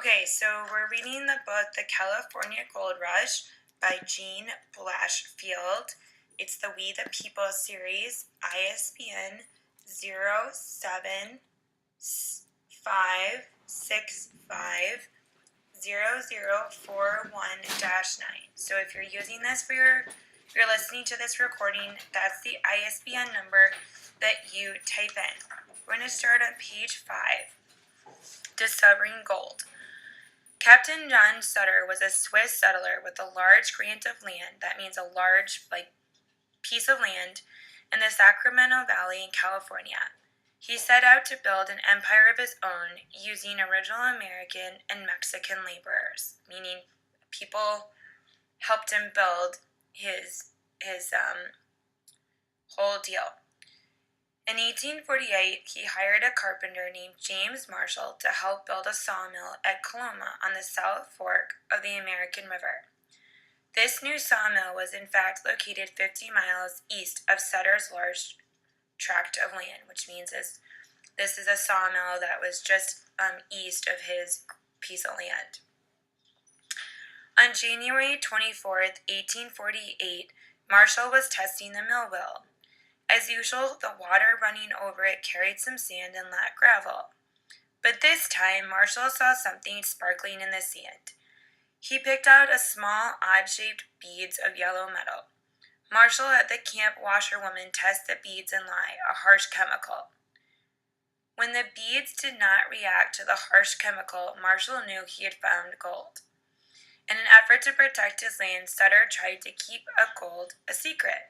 Okay, so we're reading the book The California Gold Rush by Jean Blanchfield. It's the We the People series, ISBN 075650041-9. So if you're using this if you're listening to this recording, that's the ISBN number that you type in. We're going to start on page 5, Discovering Gold. Captain John Sutter was a Swiss settler with a large grant of land, that means a large piece of land, in the Sacramento Valley in California. He set out to build an empire of his own using original American and Mexican laborers, meaning people helped him build his whole deal. In 1848, he hired a carpenter named James Marshall to help build a sawmill at Coloma on the South Fork of the American River. This new sawmill was in fact located 50 miles east of Sutter's large tract of land, which means this is a sawmill that was just east of his piece of land. On January 24th, 1848, Marshall was testing the mill wheel. As usual, the water running over it carried some sand and lack gravel. But this time, Marshall saw something sparkling in the sand. He picked out a small, odd-shaped beads of yellow metal. Marshall had the camp washerwoman test the beads in lye, a harsh chemical. When the beads did not react to the harsh chemical, Marshall knew he had found gold. In an effort to protect his land, Sutter tried to keep gold a secret.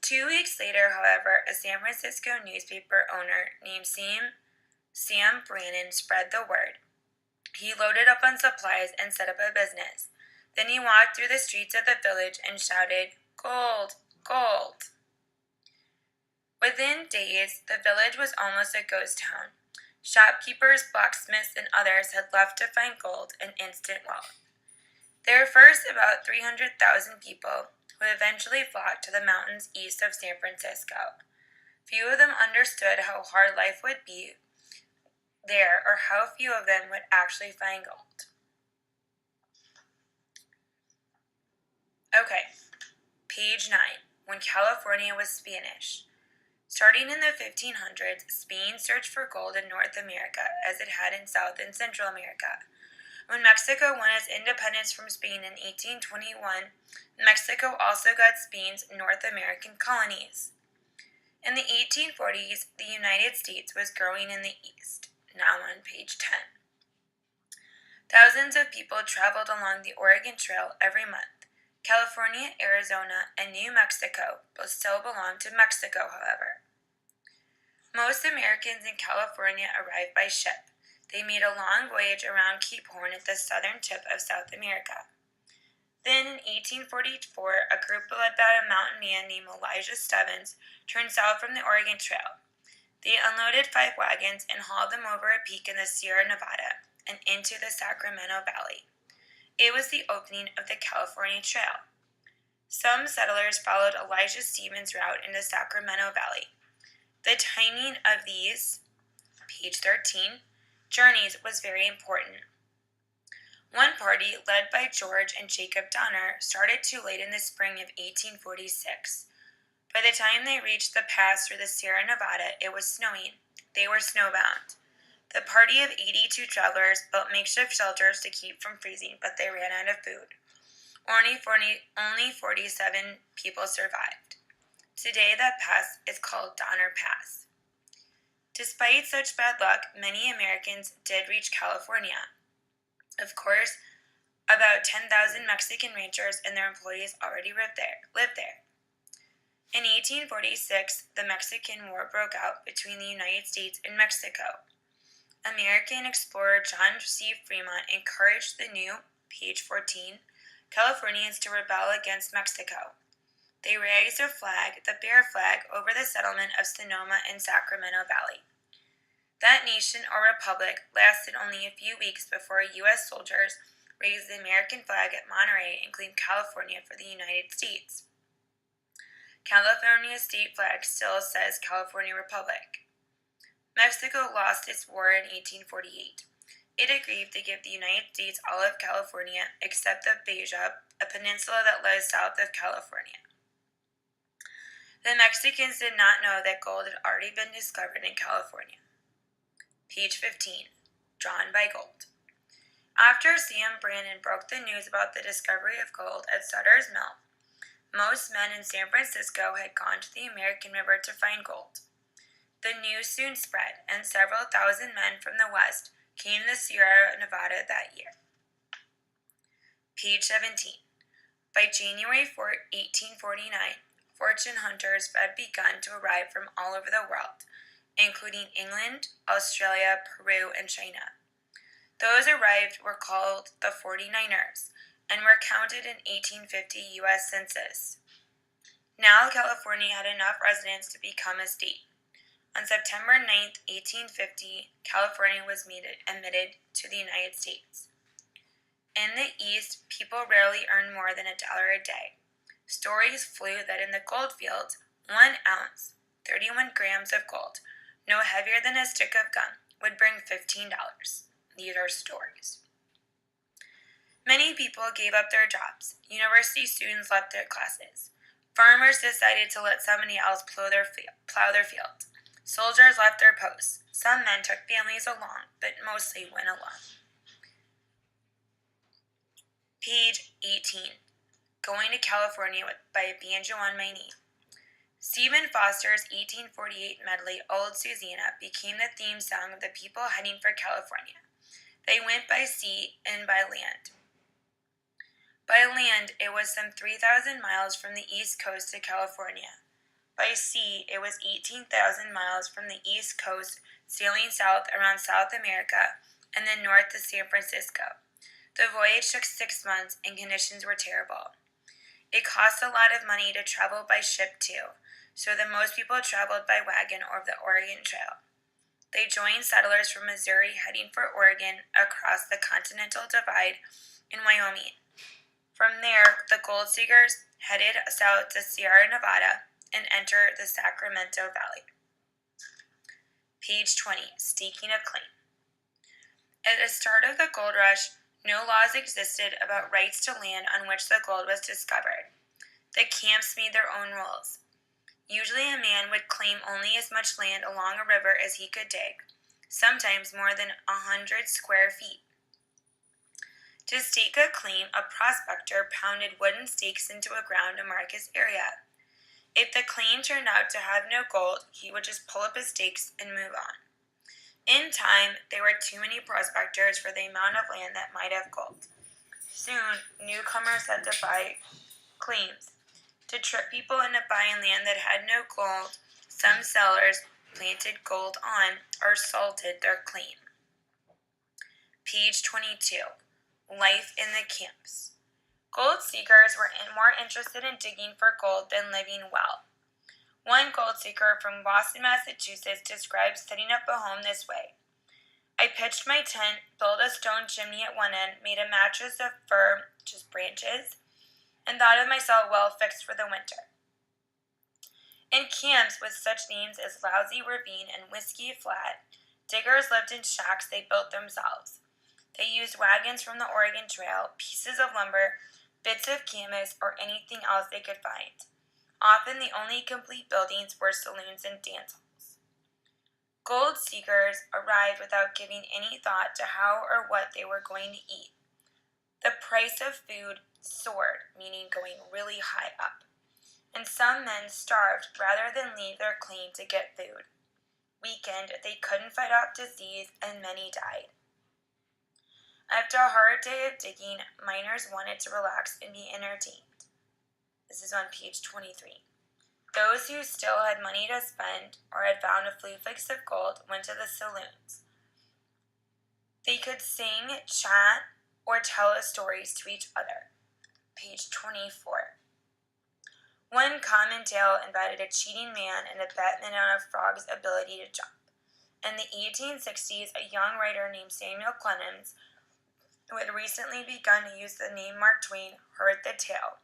2 weeks later, however, a San Francisco newspaper owner named Sam Brannan spread the word. He loaded up on supplies and set up a business. Then he walked through the streets of the village and shouted, "Gold! Gold!" Within days, the village was almost a ghost town. Shopkeepers, blacksmiths, and others had left to find gold and instant wealth. There were first about 300,000 people, who eventually flocked to the mountains east of San Francisco. Few of them understood how hard life would be there or how few of them would actually find gold. Okay, page 9, When California was Spanish. Starting in the 1500s, Spain searched for gold in North America as it had in South and Central America. When Mexico won its independence from Spain in 1821, Mexico also got Spain's North American colonies. In the 1840s, the United States was growing in the East, now on page 10. Thousands of people traveled along the Oregon Trail every month. California, Arizona, and New Mexico both still belong to Mexico, however. Most Americans in California arrived by ship. They made a long voyage around Cape Horn at the southern tip of South America. Then, in 1844, a group led by a mountain man named Elijah Stebbins turned south from the Oregon Trail. They unloaded 5 wagons and hauled them over a peak in the Sierra Nevada and into the Sacramento Valley. It was the opening of the California Trail. Some settlers followed Elijah Stebbins' route into Sacramento Valley. The timing of these, page 13, journeys was very important. One party, led by George and Jacob Donner, started too late in the spring of 1846. By the time they reached the pass through the Sierra Nevada, it was snowing. They were snowbound. The party of 82 travelers built makeshift shelters to keep from freezing, but they ran out of food. Only 47 people survived. Today, that pass is called Donner Pass. Despite such bad luck, many Americans did reach California. Of course, about 10,000 Mexican ranchers and their employees already lived there. In 1846, the Mexican War broke out between the United States and Mexico. American explorer John C. Fremont encouraged the new, page 14, Californians to rebel against Mexico. They raised a flag, the Bear Flag, over the settlement of Sonoma and Sacramento Valley. That nation or republic lasted only a few weeks before U.S. soldiers raised the American flag at Monterey and claimed California for the United States. California's state flag still says California Republic. Mexico lost its war in 1848. it agreed to give the United States all of California except the Baja, a peninsula that lies south of California. The Mexicans did not know that gold had already been discovered in California. Page 15. Drawn by Gold. After Sam Brannan broke the news about the discovery of gold at Sutter's Mill, most men in San Francisco had gone to the American River to find gold. The news soon spread, and several thousand men from the West came to Sierra Nevada that year. Page 17. By January 1849, fortune hunters had begun to arrive from all over the world, including England, Australia, Peru, and China. Those arrived were called the 49ers and were counted in 1850 U.S. Census. Now California had enough residents to become a state. On September 9, 1850, California was admitted to the United States. In the East, people rarely earned more than $1 a day. Stories flew that in the gold fields, 1 ounce, 31 grams of gold, no heavier than a stick of gum, would bring $15. These are stories. Many people gave up their jobs. University students left their classes. Farmers decided to let somebody else plow their fields. Soldiers left their posts. Some men took families along, but mostly went alone. Page 18. Going to California by a Banjo on My Knee. Stephen Foster's 1848 medley, Old Susanna, became the theme song of the people heading for California. They went by sea and by land. By land, it was some 3,000 miles from the east coast to California. By sea, it was 18,000 miles from the east coast, sailing south around South America and then north to San Francisco. The voyage took 6 months and conditions were terrible. It cost a lot of money to travel by ship too, so that most people traveled by wagon or the Oregon Trail. They joined settlers from Missouri heading for Oregon across the Continental Divide in Wyoming. From there, the gold seekers headed south to Sierra Nevada and entered the Sacramento Valley. Page 20. Staking a claim. At the start of the gold rush, no laws existed about rights to land on which the gold was discovered. The camps made their own rules. Usually a man would claim only as much land along a river as he could dig, sometimes more than 100 square feet. To stake a claim, a prospector pounded wooden stakes into the ground to mark his area. If the claim turned out to have no gold, he would just pull up his stakes and move on. In time, there were too many prospectors for the amount of land that might have gold. Soon, newcomers had to buy claims. To trick people into buying land that had no gold, some sellers planted gold on or salted their claim. Page 22. Life in the camps. Gold seekers were more interested in digging for gold than living well. One gold seeker from Boston, Massachusetts describes setting up a home this way. I pitched my tent, built a stone chimney at one end, made a mattress of fir, just branches, and thought of myself well fixed for the winter. In camps with such names as Lousy Ravine and Whiskey Flat, diggers lived in shacks they built themselves. They used wagons from the Oregon Trail, pieces of lumber, bits of canvas, or anything else they could find. Often the only complete buildings were saloons and dance halls. Gold seekers arrived without giving any thought to how or what they were going to eat. The price of food soared, meaning going really high up, and some men starved rather than leave their claim to get food. Weakened, they couldn't fight off disease, and many died. After a hard day of digging, miners wanted to relax and be entertained. This is on page 23. Those who still had money to spend or had found a few flakes of gold went to the saloons. They could sing, chat, or tell stories to each other. Page 24. One common tale invited a cheating man and a batman on a frog's ability to jump. In the 1860s, a young writer named Samuel Clemens, who had recently begun to use the name Mark Twain, heard the tale.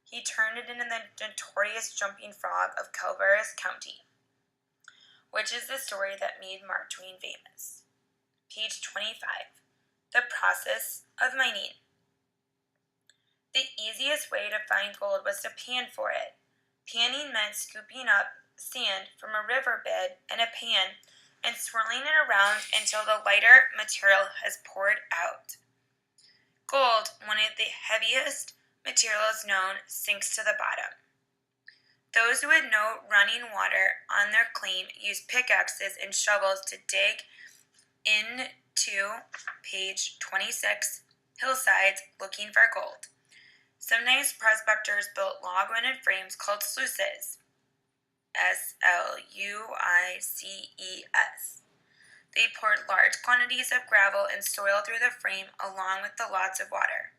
He turned it into the notorious jumping frog of Calaveras County, which is the story that made Mark Twain famous. Page 25. The process of mining. The easiest way to find gold was to pan for it. Panning meant scooping up sand from a riverbed in a pan and swirling it around until the lighter material has poured out. Gold, one of the heaviest materials known, sinks to the bottom. Those who had no running water on their claim used pickaxes and shovels to dig into, page 26, hillsides looking for gold. Sometimes prospectors built log-wooden frames called sluices, sluices. They poured large quantities of gravel and soil through the frame along with the lots of water.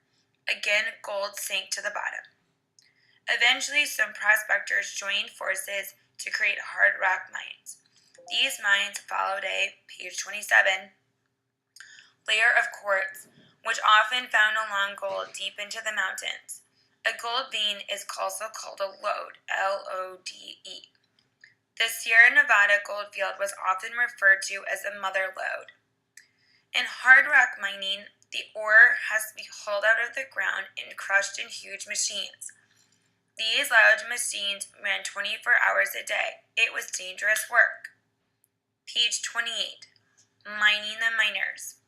Again, gold sank to the bottom. Eventually, some prospectors joined forces to create hard rock mines. These mines followed a, page 27, layer of quartz, which often found along gold deep into the mountains. A gold vein is also called a lode, L-O-D-E. The Sierra Nevada gold field was often referred to as a mother lode. In hard rock mining, the ore has to be hauled out of the ground and crushed in huge machines. These large machines ran 24 hours a day. It was dangerous work. Page 28. Mining the miners.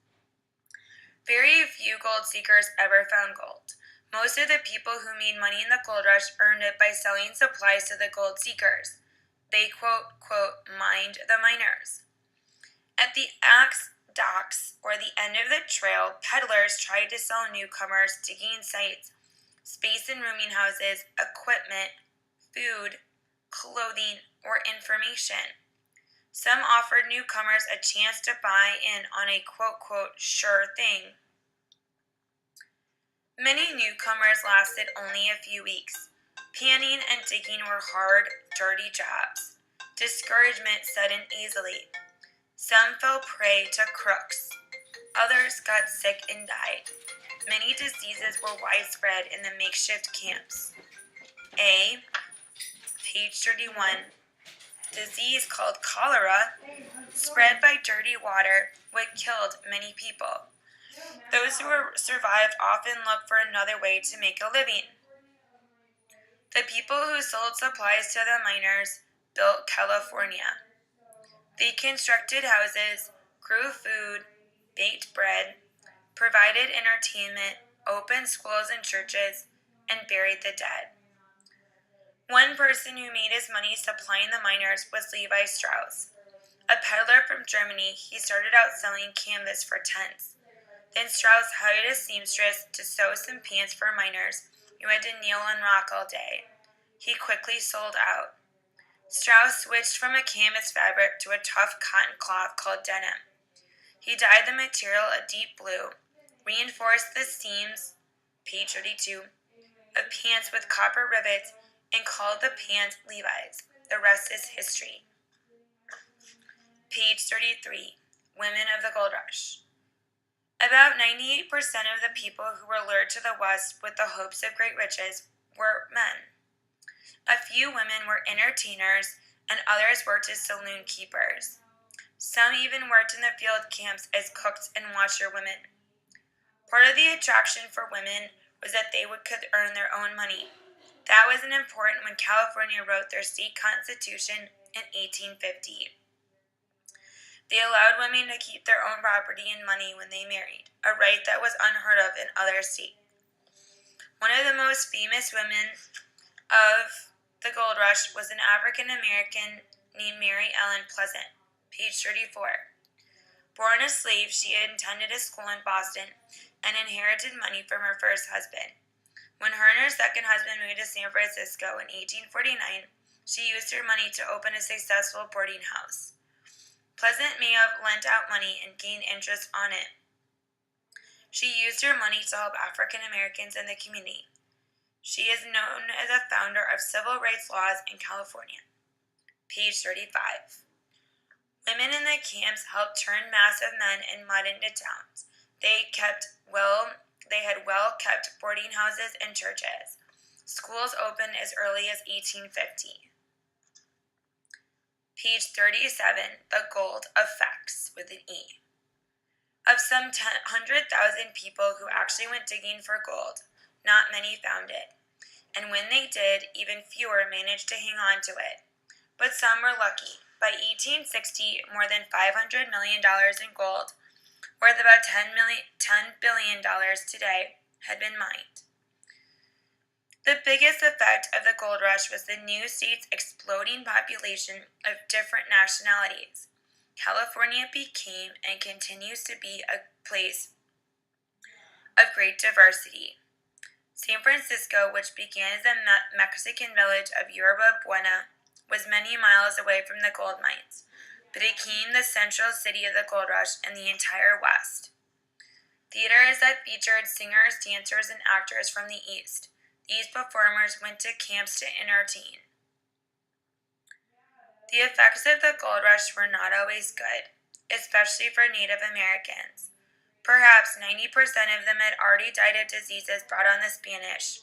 Very few gold seekers ever found gold. Most of the people who made money in the gold rush earned it by selling supplies to the gold seekers. They, quote, mined the miners. At the axe docks, or the end of the trail, peddlers tried to sell newcomers digging sites space in rooming houses, equipment, food, clothing, or information. Some offered newcomers a chance to buy in on a quote, sure thing. Many newcomers lasted only a few weeks. Panning and digging were hard, dirty jobs. Discouragement set in easily. Some fell prey to crooks. Others got sick and died. Many diseases were widespread in the makeshift camps. A, page 31, disease called cholera, spread by dirty water, what killed many people. Those who survived often looked for another way to make a living. The people who sold supplies to the miners built California. They constructed houses, grew food, baked bread, provided entertainment, opened schools and churches, and buried the dead. One person who made his money supplying the miners was Levi Strauss. A peddler from Germany, he started out selling canvas for tents. Then Strauss hired a seamstress to sew some pants for miners who had to kneel and rock all day. He quickly sold out. Strauss switched from a canvas fabric to a tough cotton cloth called denim. He dyed the material a deep blue, reinforced the seams, page 32, of pants with copper rivets, and called the pants Levi's. The rest is history. Page 33, Women of the Gold Rush. About 98% of the people who were lured to the West with the hopes of great riches were men. A few women were entertainers, and others worked as saloon keepers. Some even worked in the field camps as cooks and washerwomen. Part of the attraction for women was that they could earn their own money. That was important when California wrote their state constitution in 1850. They allowed women to keep their own property and money when they married, a right that was unheard of in other states. One of the most famous women of the Gold Rush was an African American named Mary Ellen Pleasant, page 34. Born a slave, she attended a school in Boston and inherited money from her first husband. When her and her second husband moved to San Francisco in 1849, she used her money to open a successful boarding house. Pleasant may have lent out money and gained interest on it. She used her money to help African Americans in the community. She is known as a founder of civil rights laws in California. Page 35. Women in the camps helped turn mass of men and mud into towns. They had well-kept boarding houses and churches. Schools opened as early as 1850. Page 37, The Gold Effects with an E. Of some 100,000 people who actually went digging for gold, not many found it, and when they did, even fewer managed to hang on to it. But some were lucky. By 1860, more than $500 million in gold, worth about $10 billion today, had been mined. The biggest effect of the gold rush was the new state's exploding population of different nationalities. California became and continues to be a place of great diversity. San Francisco, which began as the Mexican village of Yerba Buena, was many miles away from the gold mines, but it became the central city of the gold rush in the entire West. Theaters that featured singers, dancers, and actors from the East. These performers went to camps to entertain. The effects of the gold rush were not always good, especially for Native Americans. Perhaps 90% of them had already died of diseases brought on the Spanish.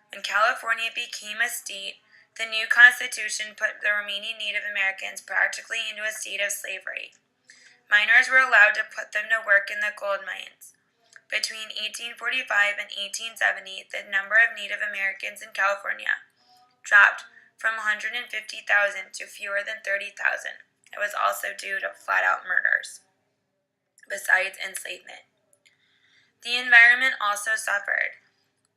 When California became a state, the new Constitution put the remaining Native Americans practically into a state of slavery. Miners were allowed to put them to work in the gold mines. Between 1845 and 1870, the number of Native Americans in California dropped from 150,000 to fewer than 30,000. It was also due to flat-out murders, besides enslavement. The environment also suffered.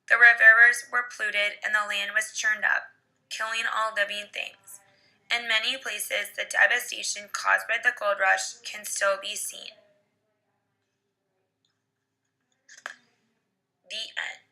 The rivers were polluted and the land was churned up, killing all living things. In many places, the devastation caused by the gold rush can still be seen. The end.